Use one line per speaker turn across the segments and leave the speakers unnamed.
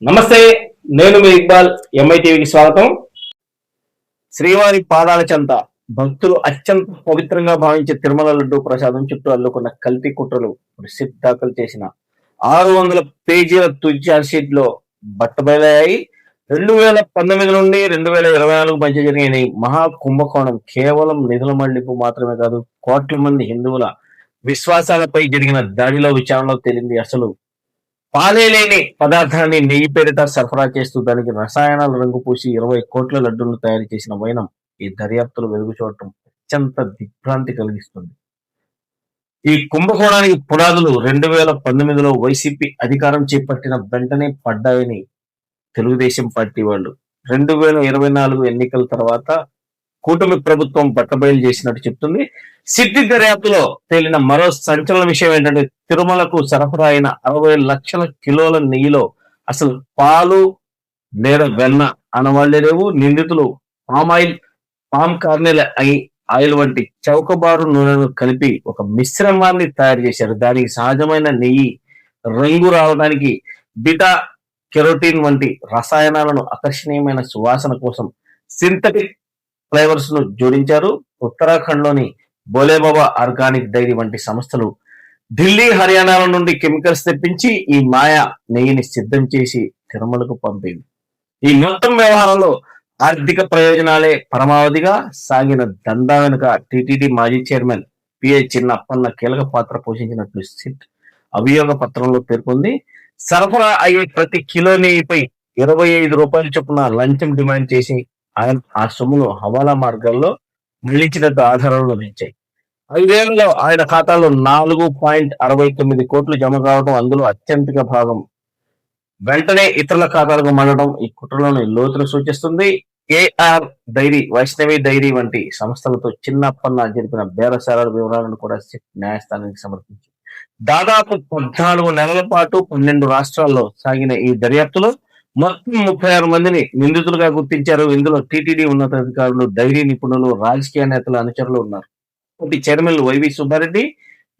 నమస్తే, నేను మీ ఇక్బాల్. ఎంఐ టీవీకి స్వాగతం. శ్రీవారి పాదాల చెంత భక్తులు అత్యంత పవిత్రంగా భావించే తిరుమల లడ్డు ప్రసాదం చుట్టూ అల్లుకున్న కల్తీ కుట్రలు రిసిప్ట్ దాఖలు చేసిన 600 పేజీల తుది ఛార్జ్షీట్ లో బట్టబయలయ్యాయి. 2019 నుండి 2024 మధ్య జరిగిన ఈ మహా కుంభకోణం కేవలం నిధుల మళ్లింపు మాత్రమే కాదు, కోట్ల మంది హిందువుల విశ్వాసాలపై జరిగిన దాడిలో విచారణలో తేలింది. అసలు పాలే లేని పదార్థాన్ని నెయ్యి పేరిట సరఫరా చేస్తూ దానికి రసాయనాల రంగు పూసి 20 కోట్ల లడ్డూలను తయారు చేసిన వైనం ఈ దర్యాప్తులో వెలుగు చూడటం అత్యంత దిగ్భ్రాంతి కలిగిస్తుంది. ఈ కుంభకోణానికి పునాదులు 2019లో వైసీపీ అధికారం చేపట్టిన వెంటనే పడ్డాయని తెలుగుదేశం పార్టీ వాళ్ళు 2024 ఎన్నికల తర్వాత కూటమి ప్రభుత్వం బట్టబయలు చేసినట్టు చెప్తుంది. సిద్ధి దర్యాప్తులో తేలిన మరో సంచలన విషయం ఏంటంటే, తిరుమలకు సరఫరా అయిన 60 లక్షల కిలోల నెయ్యిలో అసలు పాలు లేదా వెన్న అనవాళ్లే లేవు. నిందితులు పామాయిల్, పామ్ కార్నెల్ ఆయిల్ వంటి చౌకబారు నూనెను కలిపి ఒక మిశ్రమాన్ని తయారు చేశారు. దానికి సహజమైన నెయ్యి రంగు రావడానికి బిటా కెరోటిన్ వంటి రసాయనాలను ఆకర్షణీయమైన సువాసన కోసం సింథటిక్ ఫ్లేవర్స్ ను జోడించారు. ఉత్తరాఖండ్ లోని బోలేబాబా ఆర్గానిక్ డైరీ వంటి సంస్థలు ఢిల్లీ, హర్యానాల నుండి కెమికల్స్ తెప్పించి ఈ మాయా నెయ్యిని సిద్ధం చేసి తిరుమలకు పంపింది. ఈ మొత్తం వ్యవహారంలో ఆర్థిక ప్రయోజనాలే పరమావధిగా సాగిన దందా వెనుక టిటిడి మాజీ చైర్మన్ పిఏ చిన్నప్పన్న కీలక పాత్ర పోషించినట్లు సిట్ అభియోగ పత్రంలో పేర్కొంది. సరఫరా అయ్యే ప్రతి కిలో నెయ్యిపై 25 రూపాయల చొప్పున లంచం డిమాండ్ చేసి ఆయన ఆ సొమ్మును హవాలా మార్గాల్లో మళ్లించినట్టు ఆధారాలు లభించాయి. 5 ఏళ్లలో ఆయన ఖాతాలో 4.69 కోట్లు జమ కావడం, అందులో అత్యంత భాగం వెంటనే ఇతరుల ఖాతాలకు మళ్ళడం ఈ కుట్రలోని లోతును సూచిస్తుంది. ఏఆర్ డైరీ, వైష్ణవి డైరీ వంటి సంస్థలతో చిన్నప్పన్న జరిపిన బేరసారాల వివరాలను కూడా న్యాయస్థానానికి సమర్పించింది. దాదాపు 14 నెలల పాటు 12 రాష్ట్రాల్లో సాగిన ఈ దర్యాప్తులో మొత్తం 36 మందిని నిందితులుగా గుర్తించారు. ఇందులో టీటీడీ ఉన్నతాధికారులు, డైరీ నిపుణులు, రాజకీయ నేతల అనుచరులు ఉన్నారు. చైర్మన్ వైవి సుబ్బారెడ్డి,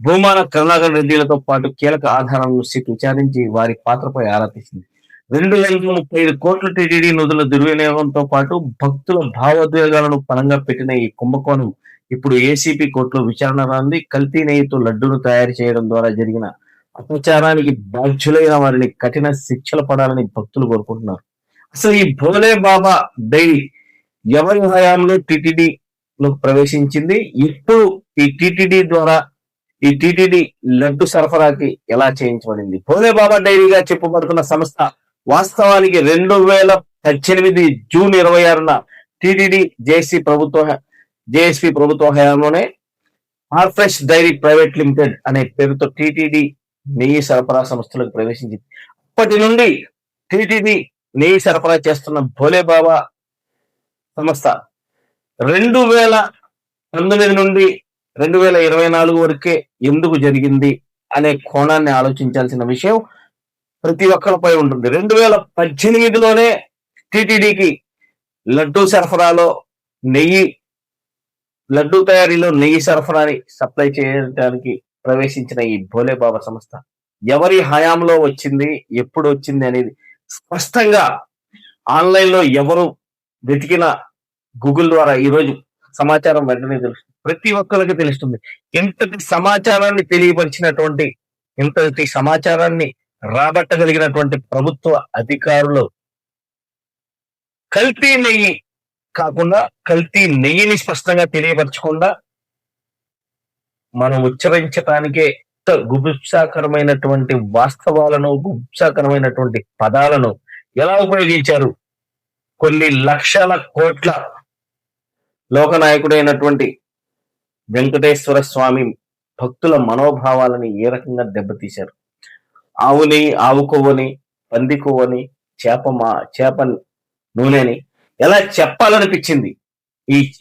భూమాన కరుణాకర్ రెడ్డిలతో పాటు కీలక ఆధారాలను సిట్ విచారించి వారి పాత్రపై ఆరా తీసింది. 235 కోట్ల టీటీడీ నిధుల దుర్వినియోగంతో పాటు భక్తుల భావోద్వేగాలను పణంగా పెట్టిన ఈ కుంభకోణం ఇప్పుడు ఏసీపీ కోర్టులో విచారణ రాంది. కల్తీ నెయ్యితో లడ్డూను తయారు చేయడం ద్వారా జరిగిన అపచారానికి బాధ్యులైన వారిని కఠిన శిక్షలు పడాలని భక్తులు కోరుకుంటున్నారు. అసలు ఈ భోలే బాబా డైరీ ఎవరి హయాంలో టీటీడీలో ప్రవేశించింది? ఇప్పుడు ఈ టీటీడీ లడ్డు సరఫరాకి ఎలా చేయించబడింది? భోలే బాబా డైరీగా చెప్పబడుతున్న సంస్థ వాస్తవానికి 2018 జూన్ 26న టీటీడీ జేఎస్పీ ప్రభుత్వ హయాంలోనే ఆర్ఫ్రెష్ డైరీ ప్రైవేట్ లిమిటెడ్ అనే పేరుతో టీటీడీ నెయ్యి సరఫరా సంస్థలకు ప్రవేశించింది. అప్పటి నుండి టీటీడీ నెయ్యి సరఫరా చేస్తున్న భోలే బాబా సంస్థ 2019 నుండి 2024 వరకే ఎందుకు జరిగింది అనే కోణాన్ని ఆలోచించాల్సిన విషయం ప్రతి ఒక్కరిపై ఉంటుంది. 2018లోనే టీటీడీకి లడ్డూ తయారీలో నెయ్యి సరఫరాని సప్లై చేయడానికి ప్రవేశించిన ఈ భోలే బాబా సంస్థ ఎవరి హయాంలో వచ్చింది, ఎప్పుడు వచ్చింది అనేది స్పష్టంగా ఆన్లైన్ లో ఎవరు వెతికిన గూగుల్ ద్వారా ఈరోజు సమాచారం వెంటనే తెలుస్తుంది. ప్రతి ఒక్కరికి తెలుస్తుంది. ఇంతటి సమాచారాన్ని రాబట్టగలిగినటువంటి ప్రభుత్వ అధికారులు కల్తీ నెయ్యి కాకుండా కల్తీ నెయ్యిని స్పష్టంగా తెలియపరచకుండా మనం ఉచ్చరించడానికే గుబుత్సాకరమైనటువంటి వాస్తవాలను, గుబుత్సాకరమైనటువంటి పదాలను ఎలా ఉపయోగించారు? కొన్ని లక్షల కోట్ల లోకనాయకుడైనటువంటి వెంకటేశ్వర స్వామి భక్తుల మనోభావాలని ఏ రకంగా దెబ్బతీశారు? ఆవు నెయ్యి, ఆవు కొవ్వని, పంది కొవ్వని, చేప నూనెని ఎలా చెప్పాలనిపించింది?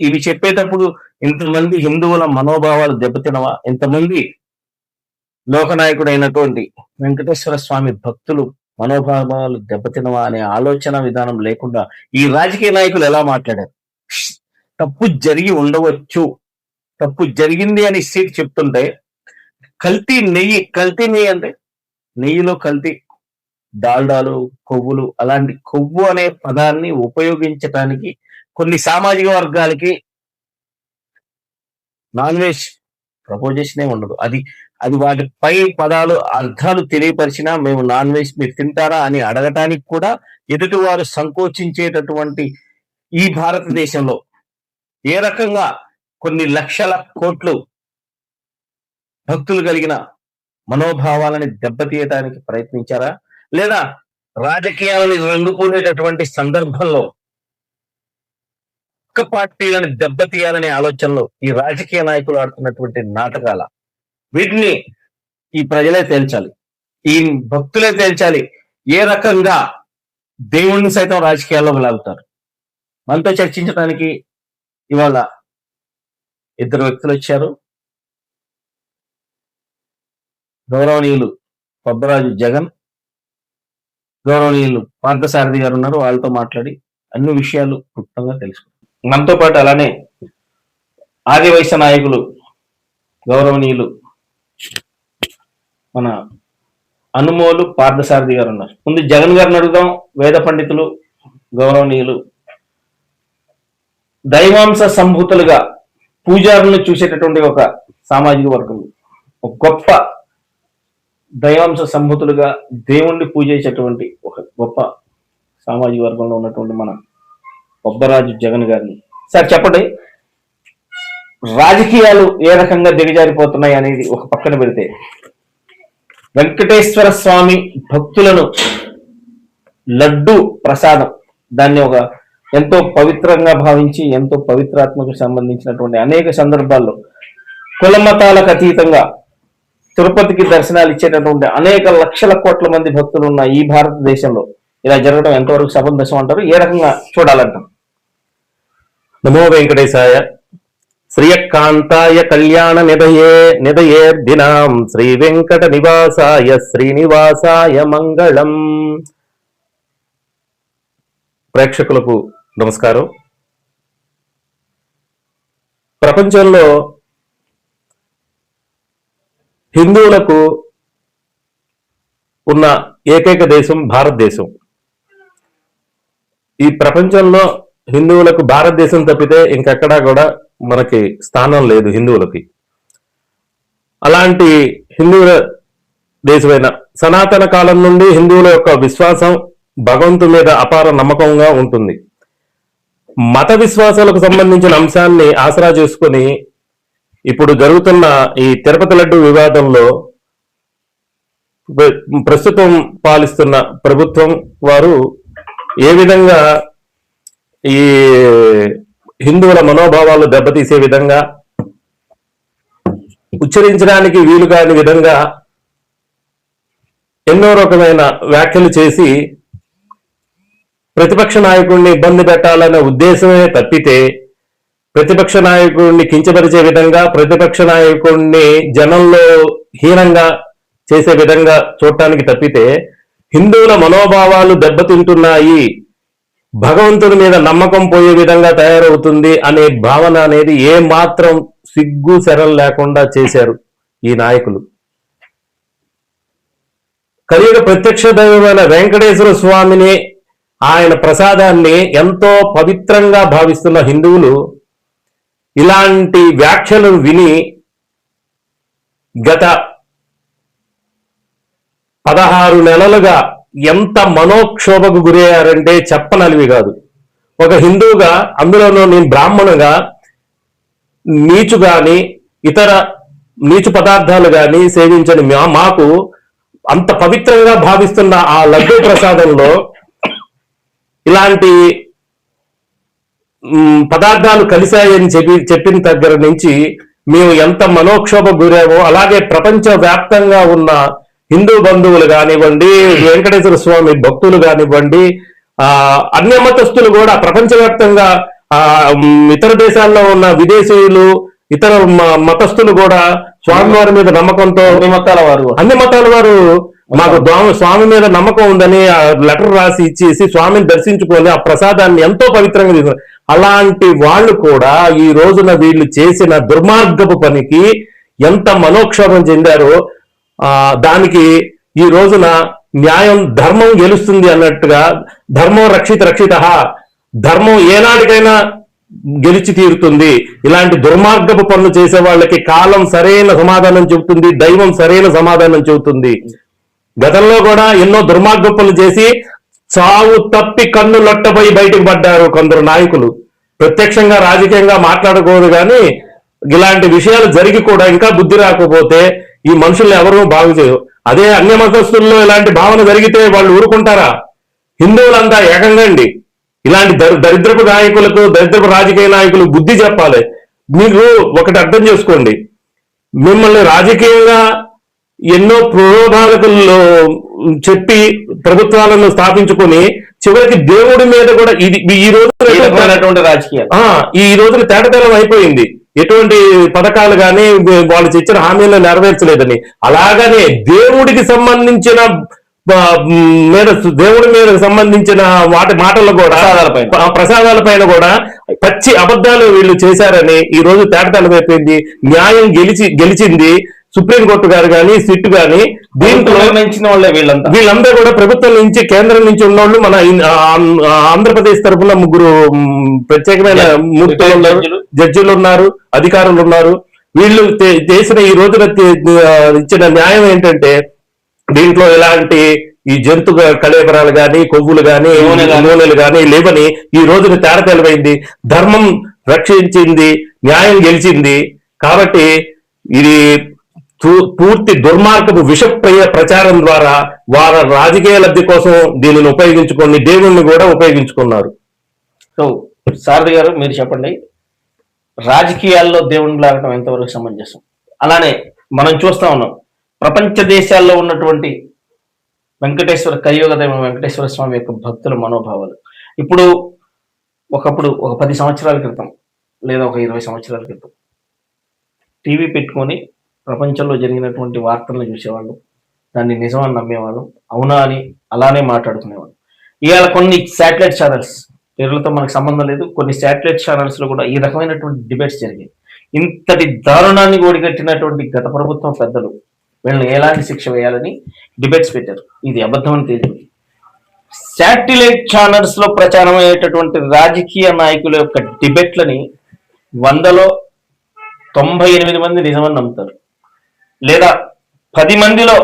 ఇవి చెప్పేటప్పుడు ఇంతమంది హిందువుల మనోభావాలు దెబ్బతినవా? ఇంతమంది లోకనాయకుడైనటువంటి వెంకటేశ్వర స్వామి భక్తులు మనోభావాలు దెబ్బతినవా అనే ఆలోచన విధానం లేకుండా ఈ రాజకీయ నాయకులు ఎలా మాట్లాడారు? తప్పు జరిగి ఉండవచ్చు, తప్పు జరిగింది అని సీట్ చెప్తుంటే కల్తీ నెయ్యి అంటే నెయ్యిలో కల్తీ డాల్డాలు, కొవ్వులు, అలాంటి కొవ్వు అనే పదాన్ని ఉపయోగించటానికి కొన్ని సామాజిక వర్గాలకి నాన్ వెజ్ ప్రపోజేషనే ఉండదు. అది అది వాటి పై పదాలు అర్థాలు తెలియపరిచినా మేము నాన్ వెజ్ మీరు తింటారా అని అడగటానికి కూడా ఎదుటివారు సంకోచించేటటువంటి ఈ భారతదేశంలో ఏ రకంగా కొన్ని లక్షల కోట్లు భక్తులు కలిగిన మనోభావాలని దెబ్బతీయడానికి ప్రయత్నించారా? లేదా రాజకీయాలని రంగుకునేటటువంటి సందర్భంలో ఒక్క పార్టీలను దెబ్బతీయాలనే ఆలోచనలో ఈ రాజకీయ నాయకులు ఆడుతున్నటువంటి నాటకాల వీటిని ఈ ప్రజలే తేల్చాలి, ఈ భక్తులే తేల్చాలి ఏ రకంగా దేవుణ్ణి సైతం రాజకీయాల్లోకి లాగుతారు. మనతో చర్చించడానికి ఇవాళ ఇద్దరు వ్యక్తులు వచ్చారు. గౌరవనీయులు పబ్బరాజు జగన్, గౌరవనీయులు పార్థసారథి గారు ఉన్నారు. వాళ్ళతో మాట్లాడి అన్ని విషయాలు క్లుప్తంగా తెలుసుకుంటాం. మనతో పాటు అలానే ఆదివైశ్య నాయకులు గౌరవనీయులు మన అనుమోలు పార్థసారథి గారు ఉన్నారు. ముందు జగన్ గారిని అడుగుదాం. వేద పండితులు, గౌరవనీయులు, దైవాంశ సంభూతులుగా పూజారులను చూసేటటువంటి ఒక సామాజిక వర్గం, ఒక గొప్ప దైవాంశ సంభూతులుగా దేవుణ్ణి పూజించేటువంటి ఒక గొప్ప సామాజిక వర్గంలో ఉన్నటువంటి మన పబ్బరాజు జగన్ గారిని సార్ చెప్పండి, రాజకీయాలు ఏ రకంగా దిగజారిపోతున్నాయి అనేది ఒక పక్కన పెడితే, వెంకటేశ్వర స్వామి భక్తులను లడ్డు ప్రసాదం దాన్ని ఒక ఎంతో పవిత్రంగా భావించి ఎంతో పవిత్రాత్మకు సంబంధించినటువంటి అనేక సందర్భాల్లో కుల మతాలకు అతీతంగా తిరుపతికి దర్శనాలు ఇచ్చేటటువంటి అనేక లక్షల కోట్ల మంది భక్తులు ఉన్న ఈ భారతదేశంలో ఇలా జరగడం ఎంతవరకు సమంజసం అంటారు? ఏ రకంగా చూడాలంటారు?
నమో వెంకటేశాయ. శ్రీయకాంతాయ కళ్యాణ నిదయేర్దినాం శ్రీ వెంకట నివాసాయ శ్రీనివాసాయ మంగళం. ప్రేక్షకులకు నమస్కారం. ప్రపంచంలో హిందువులకు ఉన్న ఏకైక దేశం భారతదేశం. ఈ ప్రపంచంలో హిందువులకు భారతదేశం తప్పితే ఇంకెక్కడా కూడా మనకి స్థానం లేదు హిందువులకి. అలాంటి హిందువుల దేశమైన సనాతన కాలం నుండి హిందువుల యొక్క విశ్వాసం భగవంతుని మీద అపార నమ్మకంగా ఉంటుంది. మత విశ్వాసాలకు సంబంధించిన అంశాన్ని ఆసరా చేసుకొని ఇప్పుడు జరుగుతున్న ఈ తిరుపతి లడ్డు వివాదంలో ప్రస్తుతం పాలిస్తున్న ప్రభుత్వం వారు ఏ విధంగా ఈ హిందువుల మనోభావాలు దెబ్బతీసే విధంగా, ఉచ్చరించడానికి వీలు కాని విధంగా ఎన్నో రకమైన వ్యాఖ్యలు చేసి ప్రతిపక్ష నాయకుడిని ఇబ్బంది పెట్టాలనే ఉద్దేశమే తప్పితే, ప్రతిపక్ష నాయకుడిని కించపరిచే విధంగా, ప్రతిపక్ష నాయకుడిని జనంలో హీనంగా చేసే విధంగా చూడటానికి తప్పితే, హిందువుల మనోభావాలు దెబ్బతింటున్నాయి, భగవంతుడి మీద నమ్మకం పోయే విధంగా తయారవుతుంది అనే భావన అనేది ఏ మాత్రం సిగ్గు శరం లేకుండా చేశారు ఈ నాయకులు. కలియుగ ప్రత్యక్ష దైవమైన వెంకటేశ్వర స్వామిని, ఆయన ప్రసాదాన్ని ఎంతో పవిత్రంగా భావిస్తున్న హిందువులు ఇలాంటి వ్యాఖ్యలను విని గత 16 నెలలుగా ఎంత మనోక్షోభకు గురయ్యారంటే చెప్పనలివి కాదు. ఒక హిందువుగా, అందులోనూ నేను బ్రాహ్మణుగా నీచు గాని ఇతర నీచు పదార్థాలు గాని సేవించని మాకు అంత పవిత్రంగా భావిస్తున్న ఆ లడ్డూ ప్రసాదంలో ఇలాంటి పదార్థాలు కలిశాయని చెప్పిన దగ్గర నుంచి మేము ఎంత మనోక్షోభ గురామో, అలాగే ప్రపంచ వ్యాప్తంగా ఉన్న హిందూ బంధువులు కానివ్వండి, వెంకటేశ్వర స్వామి భక్తులు కానివ్వండి, అన్యమతస్తులు కూడా ప్రపంచవ్యాప్తంగా ఇతర దేశాల్లో ఉన్న విదేశీయులు, ఇతర మతస్థులు కూడా స్వామివారి మీద నమ్మకంతో, అన్ని మతాల వారు మాకు స్వామి మీద నమ్మకం ఉందని లెటర్ రాసి ఇచ్చేసి స్వామిని దర్శించుకొని ఆ ప్రసాదాన్ని ఎంతో పవిత్రంగా తీసుకున్నారు. అలాంటి వాళ్ళు కూడా ఈ రోజున వీళ్ళు చేసిన దుర్మార్గపు పనికి ఎంత మనోక్షోభం చెందారో దానికి ఈ రోజున న్యాయం ధర్మం గెలుస్తుంది అన్నట్టుగా ధర్మం రక్షిత ధర్మం ఏనాటికైనా గెలిచి తీరుతుంది. ఇలాంటి దుర్మార్గపు పనులు చేసే వాళ్ళకి కాలం సరైన సమాధానం చెబుతుంది, దైవం సరైన సమాధానం చెబుతుంది. గతంలో కూడా ఎన్నో దుర్మార్గ పనులు చేసి చావు తప్పి కన్ను లొట్టపోయి బయటకు పడ్డారు కొందరు నాయకులు. ప్రత్యక్షంగా రాజకీయంగా మాట్లాడకూడదు కానీ ఇలాంటి విషయాలు జరిగి కూడా ఇంకా బుద్ధి రాకపోతే ఈ మనుషుల్ని ఎవరూ బాగు చేయరు. అదే అన్య మతస్థుల్లో ఇలాంటి భావన జరిగితే వాళ్ళు ఊరుకుంటారా? హిందువులంతా ఏకంగండి. ఇలాంటి దరిద్రపు నాయకులకు, దరిద్రపు రాజకీయ నాయకులు బుద్ధి చెప్పాలి. మీరు ఒకటి అర్థం చేసుకోండి, మిమ్మల్ని రాజకీయంగా ఎన్నో ప్రలోభాలకుల్లో చెప్పి ప్రభుత్వాలను స్థాపించుకొని చివరికి దేవుడి మీద కూడా ఇది ఈ రోజు
రాజకీయాలు
ఈ రోజున తేటతెల్లం అయిపోయింది. ఎటువంటి పథకాలు కానీ వాళ్ళు ఇచ్చిన హామీలను నెరవేర్చలేదని. అలాగనే దేవుడికి సంబంధించిన దేవుడి మీద సంబంధించిన మాటలు కూడా ప్రసాదాల పైన కూడా పచ్చి అబద్ధాలు వీళ్ళు చేశారని ఈ రోజు తేటతెల్లం అయిపోయింది. న్యాయం గెలిచింది. సుప్రీంకోర్టు గారు కానీ సిట్ గాని దీంట్లో వీళ్ళందరూ కూడా ప్రభుత్వం నుంచి, కేంద్రం నుంచి ఉన్నోళ్ళు మన ఆంధ్రప్రదేశ్ తరఫున 3 ప్రత్యేకమైన జడ్జిలు ఉన్నారు, అధికారులు ఉన్నారు. వీళ్ళు చేసిన ఈ రోజున ఇచ్చిన న్యాయం ఏంటంటే దీంట్లో ఎలాంటి ఈ జంతు కళేబరాలు గాని, కొవ్వులు గాని, నూనెలు గాని లేవని ఈ రోజున తేటతెల్లమైంది. ధర్మం రక్షించింది, న్యాయం గెలిచింది. కాబట్టి ఇది పూర్తి దుర్మార్గపు ప్రచారం ద్వారా వారి రాజకీయ లబ్ధి కోసం దీనిని ఉపయోగించుకొని దేవుణ్ణి కూడా ఉపయోగించుకున్నారు.
సో సారథి గారు మీరు చెప్పండి, రాజకీయాల్లో దేవుణ్ణి లాగటం ఎంతవరకు సమంజసం? అలానే మనం చూస్తా ఉన్నాం ప్రపంచ దేశాల్లో ఉన్నటువంటి కలియుగ దైవం వెంకటేశ్వర స్వామి యొక్క భక్తుల మనోభావాలు ఒకప్పుడు ఒక 10 సంవత్సరాల క్రితం లేదా ఒక 20 సంవత్సరాల క్రితం టీవీ పెట్టుకొని ప్రపంచంలో జరిగినటువంటి వార్తలను చూసేవాళ్ళు, దాన్ని నిజమని నమ్మేవాళ్ళు, అవునా అని అలానే మాట్లాడుకునేవాళ్ళు. ఇవాళ కొన్ని శాటిలైట్ ఛానల్స్, పేర్లతో మనకు సంబంధం లేదు, కొన్ని శాటిలైట్ ఛానల్స్ లో కూడా ఈ రకమైనటువంటి డిబేట్స్ జరిగాయి. ఇంతటి దారుణాన్ని ఓడిగట్టినటువంటి గత ప్రభుత్వం పెద్దలు వీళ్ళని ఎలాంటి శిక్ష వేయాలని డిబేట్స్ పెట్టారు. ఇది అబద్ధం అని తేలింది. శాటిలైట్ ఛానల్స్ లో ప్రచారం అయ్యేటటువంటి రాజకీయ నాయకుల యొక్క డిబేట్లని 100లో 98 మంది నిజమని నమ్ముతారు, లేదా 10 మందిలో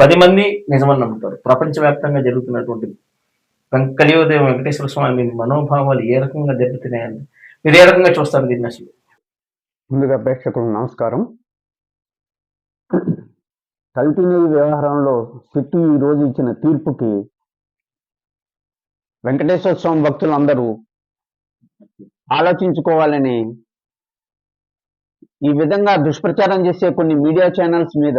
10 మంది నిజమని నమ్ముతారు. ప్రపంచవ్యాప్తంగా జరుగుతున్నటువంటి కలియుగ వెంకటేశ్వర స్వామి మనోభావాలు ఏ రకంగా దెబ్బతిన్నాయండి? మీరు ఏ రకంగా చూస్తారు దీన్ని? అసలు
ముందుగా ప్రేక్షకులకు నమస్కారం. కల్తీ నెయ్యి వ్యవహారంలో సిట్టు ఈ రోజు ఇచ్చిన తీర్పుకి వెంకటేశ్వర స్వామి భక్తులందరూ ఆలోచించుకోవాలని ఈ విధంగా దుష్ప్రచారం చేసే కొన్ని మీడియా ఛానల్స్ మీద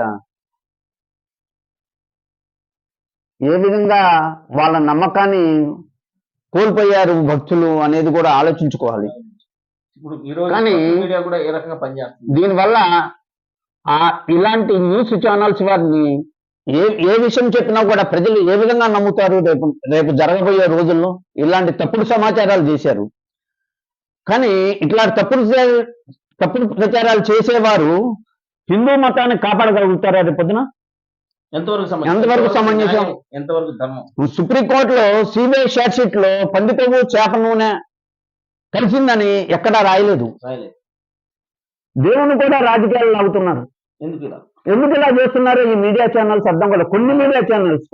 ఏ విధంగా వాళ్ళ నమ్మకాన్ని కోల్పోయారు భక్తులు అనేది కూడా ఆలోచించుకోవాలి. కానీ దీనివల్ల ఇలాంటి న్యూస్ ఛానల్స్ వారిని ఏ విషయం చెప్పినా కూడా ప్రజలు ఏ విధంగా నమ్ముతారు? రేపు జరగబోయే రోజుల్లో ఇలాంటి తప్పుడు సమాచారాలు చేశారు. కానీ ఇట్లా తప్పుడు ప్రచారాలు చేసేవారు హిందూ మతాన్ని కాపాడగలుగుతారా? రేపు పొద్దున ఎంతవరకు సమంజసం?
ఎంతవరకు ధర్మం?
సుప్రీంకోర్టులో సిబిఐ షార్ట్ షీట్ లో పంది కొవ్వు చేప నూనె కలిసిందని ఎక్కడా రాయలేదు. దేవుని కూడా రాజకీయాలు లాగుతున్నారు. ఎందుకు ఇలా చేస్తున్నారు ఈ మీడియా ఛానల్స్? అర్థం కూడా కొన్ని మీడియా ఛానల్స్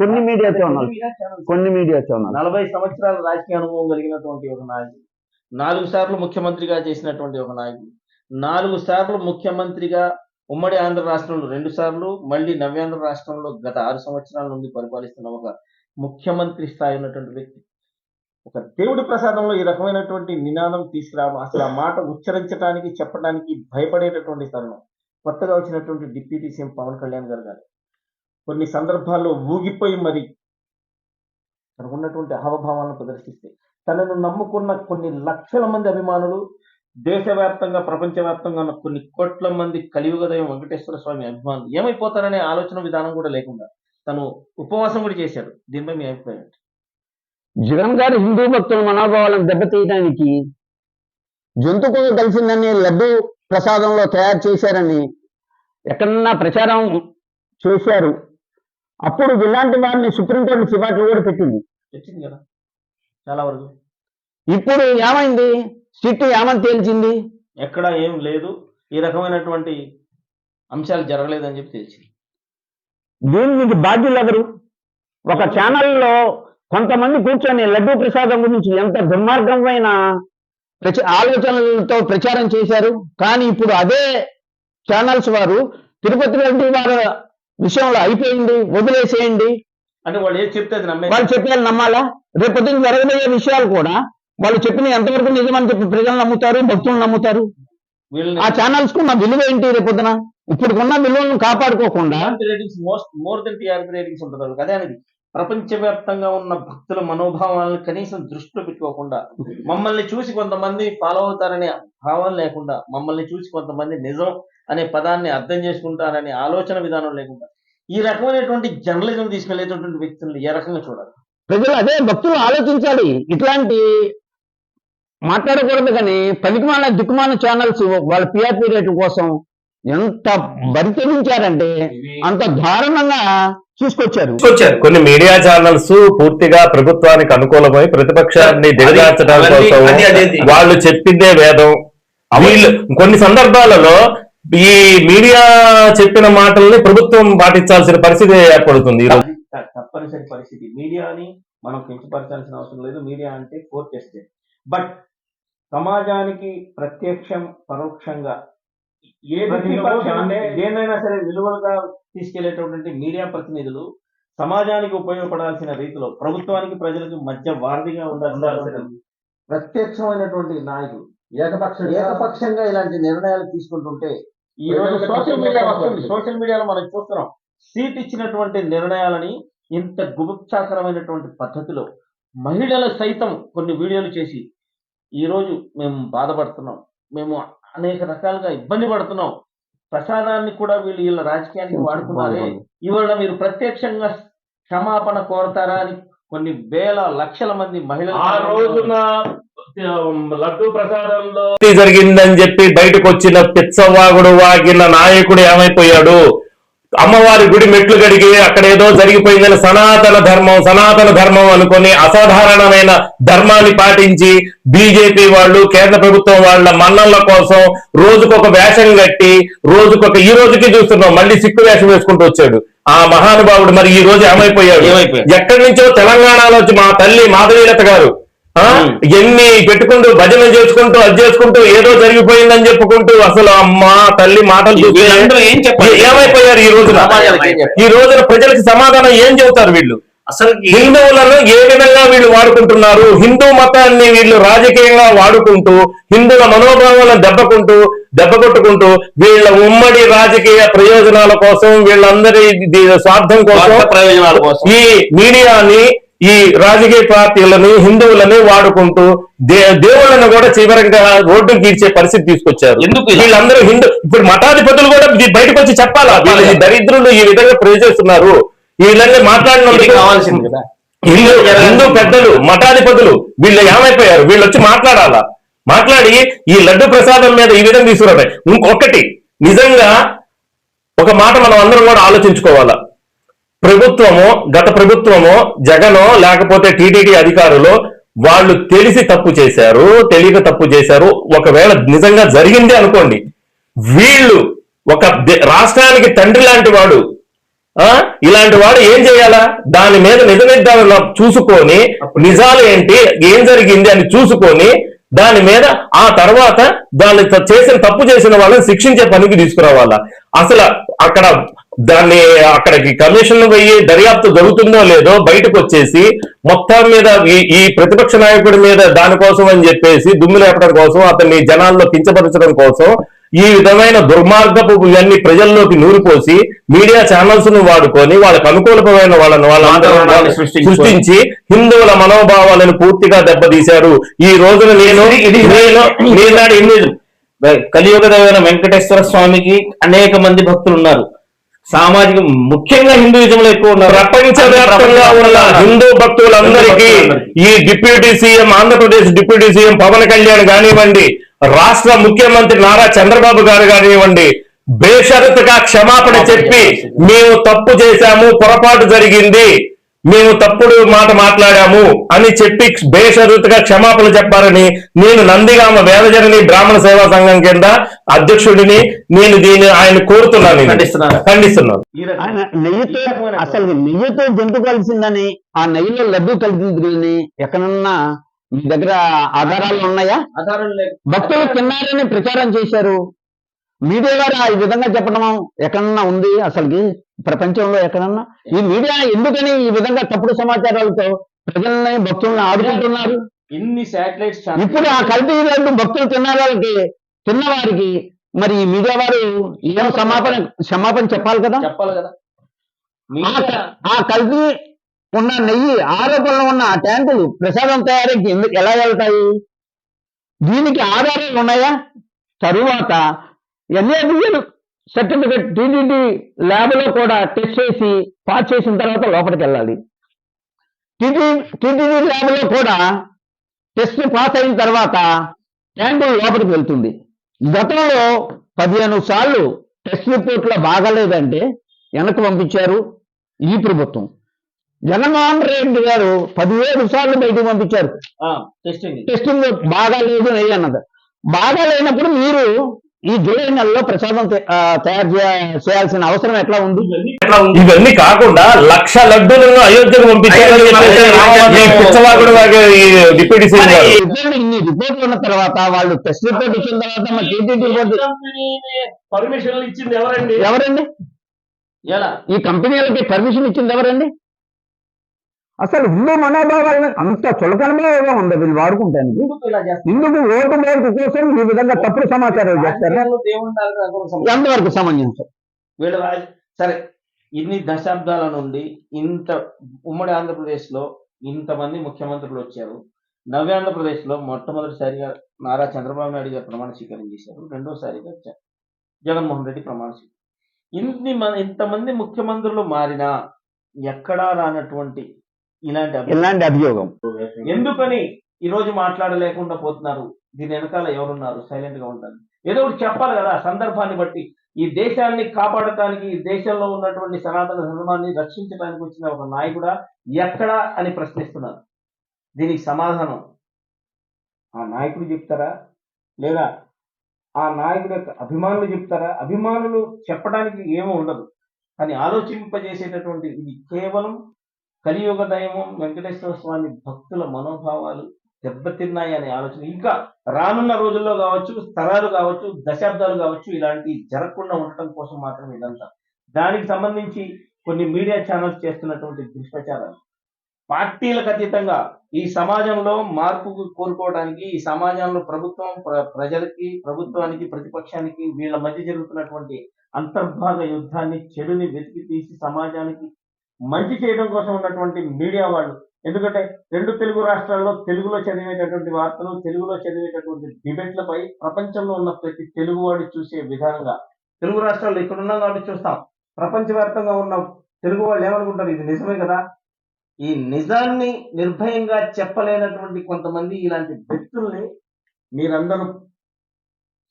40 సంవత్సరాల రాజకీయ అనుభవం కలిగినటువంటి ఒక నాయకుడు, 4 సార్లు ముఖ్యమంత్రిగా చేసినటువంటి ఒక నాయకుడు, 4 సార్లు ముఖ్యమంత్రిగా ఉమ్మడి ఆంధ్ర రాష్ట్రంలో 2 సార్లు, మళ్ళీ నవ్యాంధ్ర రాష్ట్రంలో గత 6 సంవత్సరాల నుండి పరిపాలిస్తున్న ఒక ముఖ్యమంత్రి స్థాయి ఉన్నటువంటి వ్యక్తి ఒక దేవుడి ప్రసాదంలో ఈ రకమైనటువంటి నినాదం తీసుకురావడం, అసలు ఆ మాట ఉచ్చరించడానికి చెప్పడానికి భయపడేటటువంటి తరుణం. కొత్తగా వచ్చినటువంటి డిప్యూటీ సీఎం పవన్ కళ్యాణ్ గారు కానీ కొన్ని సందర్భాల్లో ఊగిపోయి మరి తనకున్నటువంటి హావభావాలను ప్రదర్శిస్తే తనను నమ్ముకున్న కొన్ని లక్షల మంది అభిమానులు, దేశవ్యాప్తంగా ప్రపంచవ్యాప్తంగా ఉన్న కొన్ని కోట్ల మంది కలియుగ దైవం వెంకటేశ్వర స్వామి అభిమానులు ఏమైపోతారనే ఆలోచన విధానం కూడా లేకుండా తను ఉపవాసం కూడా చేశాడు. దీనిపై మీ అభిప్రాయం ఏంటి?
జగన్ గారు హిందూ భక్తుల మనోభావాలను దెబ్బతీయడానికి జంతుకు కలిసిందని లడ్డు ప్రసాదంలో తయారు చేశారని ఎక్కడన్నా ప్రచారం చేశారు. అప్పుడు ఇలాంటి వారిని సుప్రీంకోర్టు సిఫార్సులు కూడా పెట్టింది.
తెచ్చింది కదా చాలా వరకు.
ఇప్పుడు ఏమైంది? సిట్ ఏమని తేల్చింది?
ఎక్కడ ఏం లేదు, ఈ రకమైనటువంటి అంశాలు జరగలేదని చెప్పి తెలిసింది.
దీనికి బాధ్యులు ఎవరు? ఒక ఛానల్లో కొంతమంది కూర్చొని లడ్డూ ప్రసాదం గురించి ఎంత దుర్మార్గమైన ఆలోచనలతో ప్రచారం చేశారు. కానీ ఇప్పుడు అదే ఛానల్స్ వారు తిరుపతి రెడ్డి వారి విషయంలో అయిపోయింది, వదిలేసేయండి
అంటే వాళ్ళు ఏది చెప్తే అది నమ్మే,
వాళ్ళు చెప్పేది నమ్మాలా? రేపొద్దున జరగబోయే విషయాలు కూడా వాళ్ళు చెప్పిన ఎంతవరకు నిజమని చెప్పి ప్రజలు నమ్ముతారు, భక్తులు నమ్ముతారు. ఆ ఛానల్స్ కు నా విలువ ఏంటి రేపొద్దున? ఇప్పుడున్న విలువలను కాపాడుకోకుండా
ratings more than TRP ratings ఉంటుంది వాళ్ళకి. అదే అనేది ప్రపంచవ్యాప్తంగా ఉన్న భక్తుల మనోభావాలను కనీసం దృష్టిలో పెట్టుకోకుండా, మమ్మల్ని చూసి కొంతమంది ఫాలో అవుతారనే భావం లేకుండా, మమ్మల్ని చూసి కొంతమంది నిజం అనే పదాన్ని అర్థం చేసుకుంటారనే ఆలోచన విధానం లేకుండా ఈ రకమైనటువంటి జర్నలిజం తీసుకెళ్లేటువంటి వ్యక్తులను ఏ రకంగా చూడాలి?
ప్రజలు అదే భక్తులు ఆలోచించాలి. ఇట్లాంటి మాట్లాడకూడదు. కానీ పనికిమాల దిక్కుమాల ఛానల్స్ వాళ్ళ టీఆర్పీ రేటు కోసం ఎంత బరితెరించారంటే అంత దారుణంగా తీసుకొచ్చారు.
కొన్ని మీడియా ఛానల్స్ పూర్తిగా ప్రభుత్వానికి అనుకూలమై ప్రతిపక్షాన్ని దిగజార్చడం కోసం వాళ్ళు చెప్పిందే వేదం. వీళ్ళు కొన్ని సందర్భాలలో ఈ మీడియా చెప్పిన మాటల్ని ప్రభుత్వం పాటించాల్సిన పరిస్థితి ఏర్పడుతుంది.
తప్పనిసరి పరిస్థితి. మీడియాని మనం కించపరచాల్సిన అవసరం లేదు. మీడియా అంటే కోర్టు చేస్తే, బట్ సమాజానికి ప్రత్యక్షం పరోక్షంగా ఏదైనా సరే విలువలుగా తీసుకెళ్లేటటువంటి మీడియా ప్రతినిధులు సమాజానికి ఉపయోగపడాల్సిన రీతిలో ప్రభుత్వానికి ప్రజలకు మధ్య వారధిగా ఉండాల్సిన ప్రత్యక్షమైనటువంటి నాయకులు ఏకపక్షంగా ఇలాంటి నిర్ణయాలు తీసుకుంటుంటే ఈ రోజు సోషల్ మీడియాలో మనం చూస్తున్నాం. సీట్ ఇచ్చినటువంటి నిర్ణయాలని ఇంత గుబుత్సాకరమైనటువంటి పద్ధతిలో మహిళలు సైతం కొన్ని వీడియోలు చేసి ఈ రోజు మేము బాధపడుతున్నాం, మేము అనేక రకాలుగా ఇబ్బంది పడుతున్నాం, ప్రసాదాన్ని కూడా వీళ్ళ రాజకీయానికి వాడుకున్నారే, ఇవాళ మీరు ప్రత్యక్షంగా క్షమాపణ కోరతారా అని కొన్ని వేల లక్షల మంది మహిళలు
ఆ రోజున లడ్డూ ప్రసాదంలో జరిగిందని చెప్పి బయటకు వచ్చిన పిచ్చవాగుడు వాగిన నాయకుడు ఏమైపోయాడు? అమ్మవారి గుడి మెట్లు గడిగి అక్కడ ఏదో జరిగిపోయిందని సనాతన ధర్మం అనుకుని అసాధారణమైన ధర్మాన్ని పాటించి బీజేపీ వాళ్ళు కేంద్ర ప్రభుత్వం వాళ్ళ మన్నల కోసం రోజుకొక వేషం కట్టి ఈ రోజుకి చూస్తున్నాం మళ్ళీ సిక్కు వేషం వేసుకుంటూ వచ్చాడు ఆ మహానుభావుడు. మరి ఈ రోజు ఏమైపోయాడు? ఎక్కడి నుంచో తెలంగాణలో మా తల్లి మాధవీలత గారు ఎన్ని పెట్టుకుంటూ భజన చేసుకుంటూ అది చేసుకుంటూ ఏదో జరిగిపోయిందని చెప్పుకుంటూ అసలు అమ్మా తల్లి మాటలు చూస్తే ఏమైపోయారు? ఈ రోజున ప్రజలకు సమాధానం ఏం చెబుతారు వీళ్ళు? అసలు హిందువులను ఏ విధంగా వీళ్ళు వాడుకుంటున్నారు? హిందూ మతాన్ని వీళ్ళు రాజకీయంగా వాడుకుంటూ హిందువుల మనోభావాలను దెబ్బకొట్టుకుంటూ వీళ్ళ ఉమ్మడి రాజకీయ ప్రయోజనాల కోసం వీళ్ళందరి స్వార్థం కోసం ప్రయోజనాల కోసం ఈ మీడియాని ఈ రాజకీయ పార్టీలని హిందువులని వాడుకుంటూ దేవుళ్ళను కూడా చివరంగా రోడ్డుకు తీర్చే పరిస్థితి తీసుకొచ్చారు. ఎందుకు వీళ్ళందరూ ఇప్పుడు మఠాధిపతులు కూడా బయటకు వచ్చి చెప్పాలా వీళ్ళ దరిద్రులు ఈ విధంగా ప్రయోజిస్తున్నారు, ఈ విధంగా మాట్లాడినందుకు కావాల్సింది కదా. హిందూ పెద్దలు మఠాధిపతులు వీళ్ళు ఏమైపోయారు? వీళ్ళు వచ్చి మాట్లాడాలా, మాట్లాడి ఈ లడ్డు ప్రసాదం మీద ఈ విధంగా తీసుకురావాలి. ఇంకొకటి నిజంగా ఒక మాట మనం అందరం కూడా ఆలోచించుకోవాలా. గత ప్రభుత్వమో జగనో లేకపోతే టీటీడీ అధికారులు వాళ్ళు తెలిసి తప్పు చేశారు, తెలియక తప్పు చేశారు. ఒకవేళ నిజంగా జరిగింది అనుకోండి, వీళ్ళు ఒక రాష్ట్రానికి తండ్రి లాంటి వాడు ఇలాంటి వాడు ఏం చేయాలా? దాని మీద నిజ నిర్ధారణ చూసుకొని నిజాలు ఏంటి ఏం జరిగింది అని చూసుకొని దాని మీద ఆ తర్వాత దాన్ని తప్పు చేసిన వాళ్ళని శిక్షించే పనికి తీసుకురావాలా. అసలు అక్కడికి కమిషన్ పోయి దర్యాప్తు జరుగుతుందో లేదో బయటకు వచ్చేసి మొత్తం మీద ఈ ప్రతిపక్ష నాయకుడి మీద దానికోసం అని చెప్పేసి దుమ్ము లేపడం కోసం అతన్ని జనాల్లో కించపరచడం కోసం ఈ విధమైన దుర్మార్గపు ఇవన్నీ ప్రజల్లోకి నూరిపోసి మీడియా ఛానల్స్ ను వాడుకొని వాళ్ళకు అనుకూలమైన వాళ్ళని సృష్టించి హిందువుల మనోభావాలను పూర్తిగా దెబ్బతీశారు. ఈ రోజున
కలియుగదైన వెంకటేశ్వర స్వామికి అనేక మంది భక్తులు ఉన్నారు. సామాజిక ముఖ్యంగా హిందూయిజంలో ఎక్కువ ఉన్నారు.
ప్రపంచవ్యాప్తంగా ఉన్న హిందూ భక్తులందరికీ ఈ deputy CM Andhra Pradesh deputy CM Pawan Kalyan కానివ్వండి, రాష్ట్ర ముఖ్యమంత్రి నారా చంద్రబాబు గారు కానివ్వండి, బేషరతుగా క్షమాపణ చెప్పి మేము తప్పు చేశాము, పొరపాటు జరిగింది, మేము తప్పుడు మాట మాట్లాడాము అని చెప్పి బేషరతుగా క్షమాపణ చెప్పాలని నేను నందిగామ వేదజనని బ్రాహ్మణ సేవా సంఘం కింద అధ్యక్షుడిని నేను ఆయన కోరుతున్నాను, ఖండిస్తున్నాను.
ఆయన నెయ్యితో అసలు నెయ్యితో జంతు కలిసిందని, ఆ నెయ్యిలో లడ్డు కలిసిందని ఎక్కడన్నా మీ దగ్గర ఆధారాలు ఉన్నాయా? భక్తులు తిన్నారని ప్రచారం చేశారు, మీడియా వారు ఈ విధంగా చెప్పడం ఎక్కడన్నా ఉంది? అసలుకి ప్రపంచంలో ఎక్కడన్నా ఈ మీడియా ఎందుకని ఈ విధంగా తప్పుడు సమాచారాలతో ప్రజల్ని భక్తులను ఆడుకుంటున్నారు?
ఇన్ని శాటిలైట్స్
ఇప్పుడు ఆ కల్తీ లడ్డు భక్తులు తిన్నవారికి మరి ఈ మీడియా వారు ఏం క్షమాపణ చెప్పాలి కదా. ఆ కల్తీ ఉన్న నెయ్యి ఆరోపణలు ఉన్న ఆ ట్యాంకులు ప్రసాదం తయారీకి ఎలా వెళ్తాయి? దీనికి ఆధారాలు ఉన్నాయా? తరువాత ఎన్ఏబిఎల్ సర్టిఫికెట్ టీటీడీ ల్యాబ్ లో కూడా టెస్ట్ చేసి పాస్ చేసిన తర్వాత లోపలికి వెళ్ళాలి. టీటీడీ ల్యాబ్ లో కూడా టెస్ట్ పాస్ అయిన తర్వాత ట్యాంకులు లోపలికి వెళ్తుంది. గతంలో 15 సార్లు టెస్ట్ రిపోర్ట్లో బాగాలేదంటే వెనక్కి పంపించారు ఈ ప్రభుత్వం. జగన్మోహన్ రెడ్డి గారు 17 సార్లు బయటకు పంపించారు టెస్టింగ్ బాగాలేదు అన్నది. బాగా లేనప్పుడు మీరు ఈ జూలై నెలలో ప్రసాదం తయారు చేయాల్సిన అవసరం ఎట్లా ఉంది?
ఇవన్నీ కాకుండా 1,00,000 లడ్డూలను అయోధ్యకు పంపించారు.
ఇన్ని రిపోర్ట్లు ఉన్న తర్వాత వాళ్ళు టెస్ట్ రిపోర్ట్ ఇచ్చిన తర్వాత
పర్మిషన్ ఇచ్చింది
ఎవరండి? ఈ కంపెనీలకి పర్మిషన్ ఇచ్చింది ఎవరండి? అసలు హిందూ మనోభావాలను అంత చులకనమే ఉంది వీళ్ళు వాడుకుంటానికి. ఇందుకు ఓటు మేరకు కోసం ఈ విధంగా తప్పుడు సమాచారాలు చేస్తారు. ఎంతవరకు సమంజసం?
వీళ్ళ సరే, ఇన్ని దశాబ్దాల నుండి ఇంత ఉమ్మడి ఆంధ్రప్రదేశ్ లో ఇంతమంది ముఖ్యమంత్రులు వచ్చారు. నవ్యాంధ్రప్రదేశ్ లో మొట్టమొదటిసారిగా నారా చంద్రబాబు నాయుడు గారు ప్రమాణ స్వీకారం చేశారు. రెండోసారిగా జగన్మోహన్ రెడ్డి ప్రమాణ స్వీకారం. ఇంతమంది ముఖ్యమంత్రులు మారినా ఎక్కడా రానటువంటి
ఇలాంటి అభియోగం
ఎందుకని ఈ రోజు మాట్లాడలేకుండా పోతున్నారు? దీని వెనకాల ఎవరున్నారు? సైలెంట్ గా ఉంటారు. ఏదో ఒకటి చెప్పాలి కదా. సందర్భాన్ని బట్టి ఈ దేశాన్ని కాపాడటానికి, ఈ దేశంలో ఉన్నటువంటి సనాతన ధర్మాన్ని రక్షించడానికి వచ్చిన ఒక నాయకుడా ఎక్కడా అని ప్రశ్నిస్తున్నారు. దీనికి సమాధానం ఆ నాయకుడు చెప్తారా, లేదా ఆ నాయకుడు యొక్క అభిమానులు చెప్తారా? అభిమానులు చెప్పడానికి ఏమీ ఉండదు, కానీ ఆలోచింపజేసేటటువంటి ఇది కేవలం కలియుగ దైవం వెంకటేశ్వర స్వామి భక్తుల మనోభావాలు దెబ్బతిన్నాయి అనే ఆలోచన. ఇంకా రానున్న రోజుల్లో కావచ్చు, తరాలు కావచ్చు, దశాబ్దాలు కావచ్చు, ఇలాంటి జరగకుండా ఉండటం కోసం మాత్రం ఇదంతా. దానికి సంబంధించి కొన్ని మీడియా ఛానల్స్ చేస్తున్నటువంటి దుష్ప్రచారాలు పార్టీలకు అతీతంగా ఈ సమాజంలో మార్పు కోరుకోవడానికి, ఈ సమాజంలో ప్రభుత్వం ప్రజలకి, ప్రభుత్వానికి, ప్రతిపక్షానికి వీళ్ళ మధ్య జరుగుతున్నటువంటి అంతర్భాగ యుద్ధాన్ని, చెడుని వెతికి తీసి సమాజానికి మంచి చేయడం కోసం ఉన్నటువంటి మీడియా వాళ్ళు. ఎందుకంటే 2 తెలుగు రాష్ట్రాల్లో తెలుగులో చదివేటటువంటి వార్తలు, తెలుగులో చదివేటటువంటి డిబేట్లపై ప్రపంచంలో ఉన్న ప్రతి తెలుగువాడు చూసే విధానంగా, తెలుగు రాష్ట్రాల్లో ఇక్కడ ఉన్నాం కాబట్టి చూస్తాం, ప్రపంచవ్యాప్తంగా ఉన్న తెలుగు వాళ్ళు ఏమనుకుంటారు? ఇది నిజమే కదా. ఈ నిజాన్ని నిర్భయంగా చెప్పలేనటువంటి కొంతమంది ఇలాంటి వ్యక్తుల్ని మీరందరూ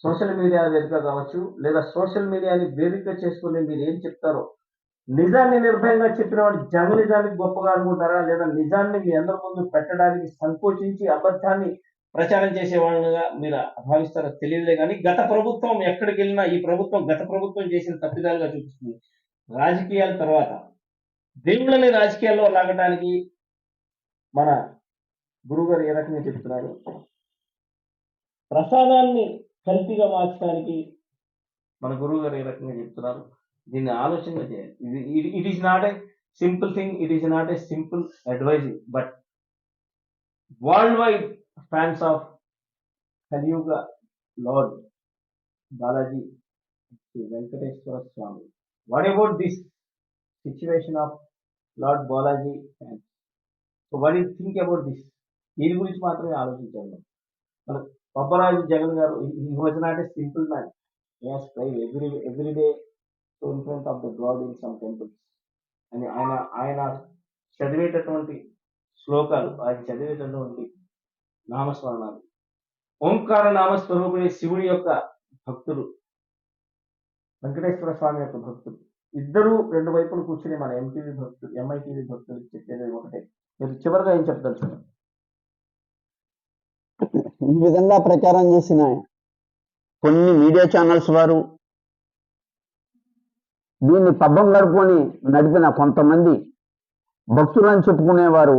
సోషల్ మీడియా వేదిక కావచ్చు, లేదా సోషల్ మీడియాని వేదిక చేసుకుని మీరు ఏం చెప్తారో, నిజాన్ని నిర్భయంగా చెప్పిన వాడు నిజానికి గొప్పగా అనుకుంటారా, లేదా నిజాన్ని మీ అందరి ముందు పెట్టడానికి సంకోచించి అబద్ధాన్ని ప్రచారం చేసే వాళ్ళగా మీరు భావిస్తారో తెలియలే. కానీ గత ప్రభుత్వం ఎక్కడికి వెళ్ళినా ఈ ప్రభుత్వం గత ప్రభుత్వం చేసిన తప్పిదాలుగా చూపిస్తుంది. రాజకీయాల తర్వాత దేవుళ్ళని రాజకీయాల్లో లాగడానికి మన గురుగారు ఏ రకంగా చెప్తున్నారు? ప్రసాదాన్ని కల్తీగా మార్చడానికి మన గురువు గారు ఏ రకంగా చెప్తున్నారు? దీన్ని ఆలోచన చేయాలి. It is not a simple thing, it is not a simple advising, but worldwide fans of Kaliyuga lord Balaji Venkateswara Swami. What about this situation of lord Balaji fans? So what you think about this? దీని గురించి మాత్రమే ఆలోచించాలి. మన పబ్బరాజు జగన్ గారు, he was not a simple man. He has prayed every day to in front of the God in some temples. అని ఆయన చదివేటటువంటి శ్లోకాలు, ఆయన చదివేటటువంటి నామస్మరణాలు, ఓంకార నామస్వరూపుడి శివుడి యొక్క భక్తులు వెంకటేశ్వర స్వామి యొక్క భక్తులు ఇద్దరు రెండు వైపులు కూర్చుని మన ఎంటీవీ భక్తులు ఎంఐటీవీ భక్తులు చెప్పేది ఒకటే. మీరు చివరిగా ఏం చెప్తారు?
ఈ విధంగా ప్రచారం చేసిన కొన్ని మీడియా ఛానల్స్ వారు, దీన్ని పబ్బం గడుపుకొని నడిపిన కొంతమంది భక్తులని చెప్పుకునేవారు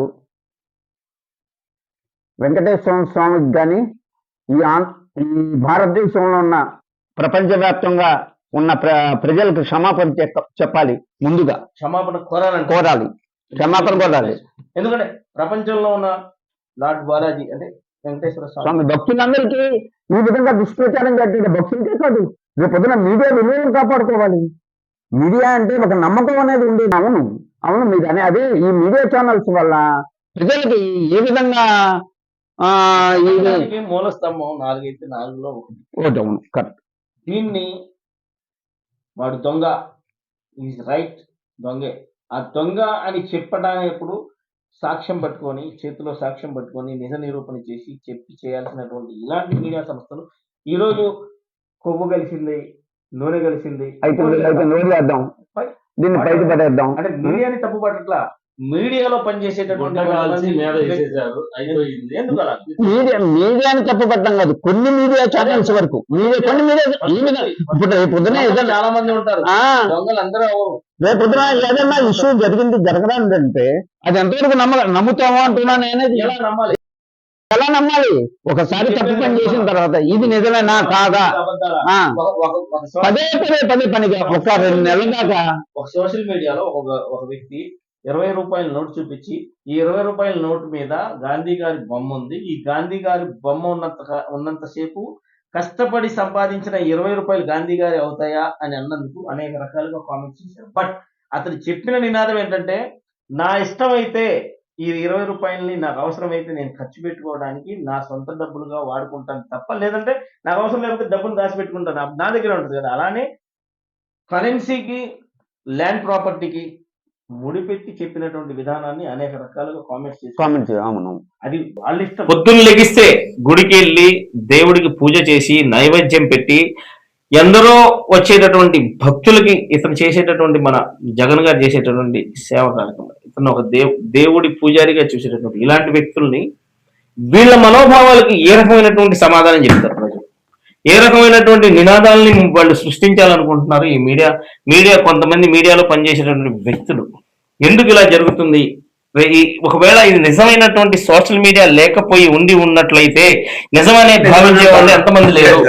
వెంకటేశ్వర స్వామికి కానీ ఈ భారతదేశంలో ఉన్న ప్రపంచవ్యాప్తంగా ఉన్న ప్రజలకు క్షమాపణ చెప్పాలి. ముందుగా
క్షమాపణ
కోరాలి.
ఎందుకంటే ప్రపంచంలో ఉన్న లార్డ్ బాలాజీ అంటే వెంకటేశ్వర
స్వామి భక్తులందరికీ ఈ విధంగా దుష్ప్రచారం జరిగిన భక్తులకే కాదు, రేపు పొద్దున మీడియా విలువలను కాపాడుకోవాలి. మీడియా అంటే ఒక నమ్మకం అనేది ఉంది. అవును మీరు అదే ఈ మీడియా ఛానల్స్ వల్ల ప్రజలకి ఏ విధంగా
మూల స్తంభం 4
ఒకటి. అవును, కరెక్ట్.
దీన్ని వాడు దొంగ ఈజ్ రైట్, దొంగే. ఆ దొంగ అని చెప్పడానికి సాక్ష్యం పట్టుకొని, చేతిలో సాక్ష్యం పట్టుకొని నిజ నిరూపణ చేసి చెప్పి చేయాల్సినటువంటి ఇలాంటి మీడియా సంస్థలు ఈరోజు కొవ్వు కలిసింది, నూనె కలిసింది,
నూనె దీన్ని బయట పడేద్దాం
అంటే మీడియాని తప్పు పట్టట్లా, మీడియాలో పనిచేసేటటువంటి
మీడియాని తప్పు పట్టడం కాదు, కొన్ని మీడియా ఛానల్స్ వరకు పొద్దున
చాలా మంది ఉంటారు అందరూ.
రేపు పొద్దున ఏదైనా ఇష్యూ జరగదంటే అది ఎంతవరకు నమ్ముతామో అంటున్నాను. అనేది ఎలా నమ్మాలి? ఒకసారి తప్పు పని చేసిన తర్వాత ఇది నిజమేనా కాదా పదే పనిగా ఒక 2 నెలల దాకా
ఒక సోషల్ మీడియాలో ఒక వ్యక్తి 20 రూపాయల నోటు చూపించి, ఈ 20 రూపాయల నోటు మీద గాంధీ గారి బొమ్మ ఉంది, ఈ గాంధీ గారి బొమ్మ ఉన్నంతసేపు కష్టపడి సంపాదించిన 20 రూపాయలు గాంధీ గారి అవుతాయా అని అన్నందుకు అనేక రకాలుగా కామెంట్స్ చేశారు. బట్ అతను చెప్పిన నినాదం ఏంటంటే, నా ఇష్టమైతే ఈ 20 రూపాయలని నాకు అవసరమైతే నేను ఖర్చు పెట్టుకోవడానికి నా సొంత డబ్బులుగా వాడుకుంటాను తప్ప, లేదంటే నాకు అవసరం లేకపోతే డబ్బులు దాచిపెట్టుకుంటాను, నా దగ్గర ఉంటుంది కదా. అలానే కరెన్సీకి, ల్యాండ్ ప్రాపర్టీకి ముడిపెట్టి చెప్పినటువంటి విధానాన్ని అనేక రకాలుగా కామెంట్స్ అది వాళ్ళ ఇష్టం. పొద్దున్న లెగిస్తే గుడికి వెళ్ళి దేవుడికి పూజ చేసి నైవేద్యం పెట్టి ఎందరో వచ్చేటటువంటి భక్తులకి ఇతను చేసేటటువంటి మన జగన్ గారు చేసేటటువంటి సేవ కార్యక్రమం, ఇతను ఒక దేవుడి పూజారిగా చూసేటటువంటి ఇలాంటి వ్యక్తుల్ని వీళ్ళ మనోభావాలకి ఏ రకమైనటువంటి సమాధానం చెప్తారు ప్రజలు, ఏ రకమైనటువంటి నినాదాలని వాళ్ళు సృష్టించాలనుకుంటున్నారు ఈ మీడియా కొంతమంది మీడియాలో పనిచేసేటటువంటి వ్యక్తులు. ఎందుకు ఇలా జరుగుతుంది? ఒకవేళ ఇది నిజమైనటువంటి సోషల్ మీడియా లేకపోయి ఉన్నట్లయితే నిజమనే భావించే వాళ్ళు ఎంతమంది లేరు?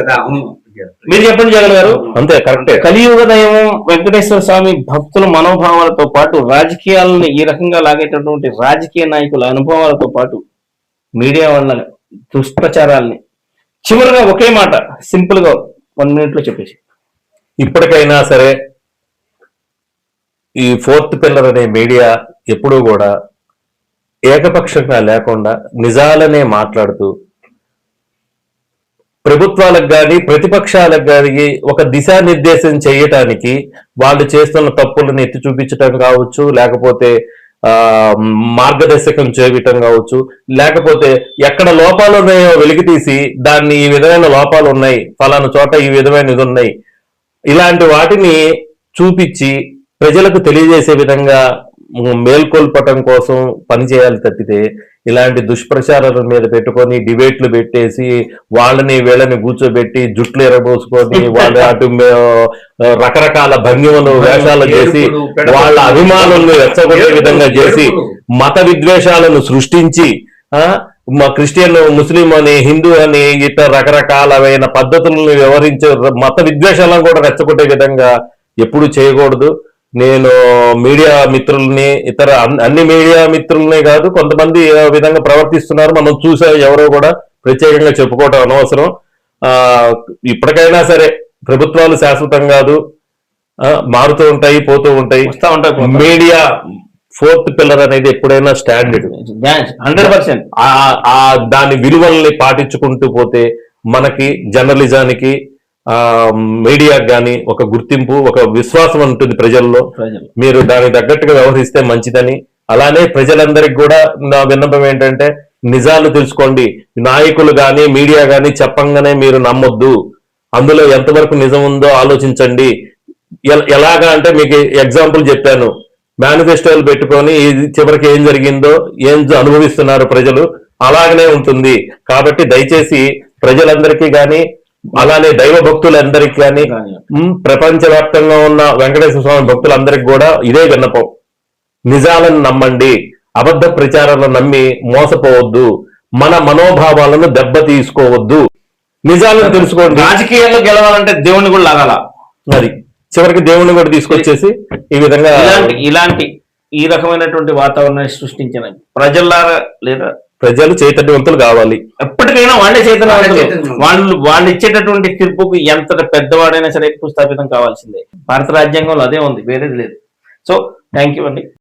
మీరు చెప్పండి జగన్ గారు.
అంతే, కరెక్టే.
కలియుగ దైవం వెంకటేశ్వర స్వామి భక్తుల మనోభావాలతో పాటు రాజకీయాలను ఈ రకంగా లాగేటటువంటి రాజకీయ నాయకుల అనుభవాలతో పాటు మీడియా వాళ్ళ దుష్ప్రచారాల్ని చివరిగా ఒకే మాట సింపుల్ గా 1 minute లో చెప్పేసి,
ఇప్పటికైనా సరే ఈ 4th పిల్లర్ అనే మీడియా ఎప్పుడూ కూడా ఏకపక్షంగా లేకుండా నిజాలనే మాట్లాడుతూ ప్రభుత్వాలకు కానీ ప్రతిపక్షాలకు కానీ ఒక దిశానిర్దేశం చేయటానికి వాళ్ళు చేస్తున్న తప్పులను ఎత్తి చూపించటం కావచ్చు, లేకపోతే మార్గదర్శకం చేయటం కావచ్చు, లేకపోతే ఎక్కడ లోపాలు ఉన్నాయో వెలికితీసి దాన్ని ఈ విధమైన లోపాలు ఉన్నాయి, ఫలానా చోట ఈ విధమైన ఇది ఉన్నాయి, ఇలాంటి వాటిని చూపించి ప్రజలకు తెలియజేసే విధంగా మేల్కొల్పటం కోసం పనిచేయాలి తప్పితే ఇలాంటి దుష్ప్రచారాల మీద పెట్టుకొని డిబేట్లు పెట్టేసి వాళ్ళని వీళ్ళని కూర్చోబెట్టి జుట్లు ఎరబోసుకొని వాళ్ళ అటు రకరకాల భంగిమలు వేషాలు చేసి వాళ్ళ అభిమానులను రెచ్చగొట్టే విధంగా చేసి మత విద్వేషాలను సృష్టించి మా క్రిస్టియన్, ముస్లిం అని, హిందూ అని ఇతర రకరకాలమైన పద్ధతులను వ్యవహరించే మత విద్వేషాలను కూడా రెచ్చగొట్టే విధంగా ఎప్పుడు చేయకూడదు. నేను మీడియా మిత్రుల్ని, ఇతర అన్ని మీడియా మిత్రులనే కాదు, కొంతమంది విధంగా ప్రవర్తిస్తున్నారు, మనం చూసా, ఎవరో కూడా ప్రత్యేకంగా చెప్పుకోవటం అనవసరం. ఇప్పటికైనా సరే ప్రభుత్వాలు శాశ్వతం కాదు, మారుతూ ఉంటాయి, పోతూ ఉంటాయి. మీడియా 4th పిల్లర్ అనేది ఎప్పుడైనా స్టాండర్డ్
100%.
దాని విలువల్ని పాటించుకుంటూ పోతే మనకి జర్నలిజానికి మీడియాకి కానీ ఒక గుర్తింపు, ఒక విశ్వాసం ఉంటుంది ప్రజల్లో. మీరు దానికి తగ్గట్టుగా వ్యవహరిస్తే మంచిదని. అలానే ప్రజలందరికీ కూడా నా విన్నపం ఏంటంటే, నిజాలు తెలుసుకోండి. నాయకులు కానీ మీడియా కానీ చెప్పంగానే మీరు నమ్మొద్దు, అందులో ఎంతవరకు నిజం ఉందో ఆలోచించండి. ఎలాగా అంటే మీకు ఎగ్జాంపుల్ చెప్పాను, మేనిఫెస్టోలు పెట్టుకొని చివరికి ఏం జరిగిందో ఏం అనుభవిస్తున్నారు ప్రజలు అలాగనే ఉంటుంది. కాబట్టి దయచేసి ప్రజలందరికీ కానీ అలానే దైవ భక్తులందరికీ కానీ ప్రపంచవ్యాప్తంగా ఉన్న వెంకటేశ్వర స్వామి భక్తులందరికీ కూడా ఇదే విన్నపం. నిజాలను నమ్మండి, అబద్ధ ప్రచారాలను నమ్మి మోసపోవద్దు, మన మనోభావాలను దెబ్బ తీసుకోవద్దు, నిజాలను తెలుసుకోండి.
రాజకీయాల్లో గెలవాలంటే దేవుని కూడా లాగాల,
అది చివరికి దేవుని కూడా తీసుకొచ్చేసి ఈ విధంగా
ఇలాంటి ఈ రకమైనటువంటి వాతావరణాన్ని సృష్టించిన ప్రజల్లారా లేదా
ప్రజలు చైతన్యవంతులు కావాలి.
ఎప్పటికైనా వాళ్ళే చైతన్యవంతులు. వాళ్ళు ఇచ్చేటటువంటి తీర్పుకు ఎంత పెద్దవాడైనా సరే భూస్థాపితం కావాల్సిందే. భారత రాజ్యాంగంలో అదే ఉంది, వేరేది లేదు. సో థ్యాంక్ యూ అండి.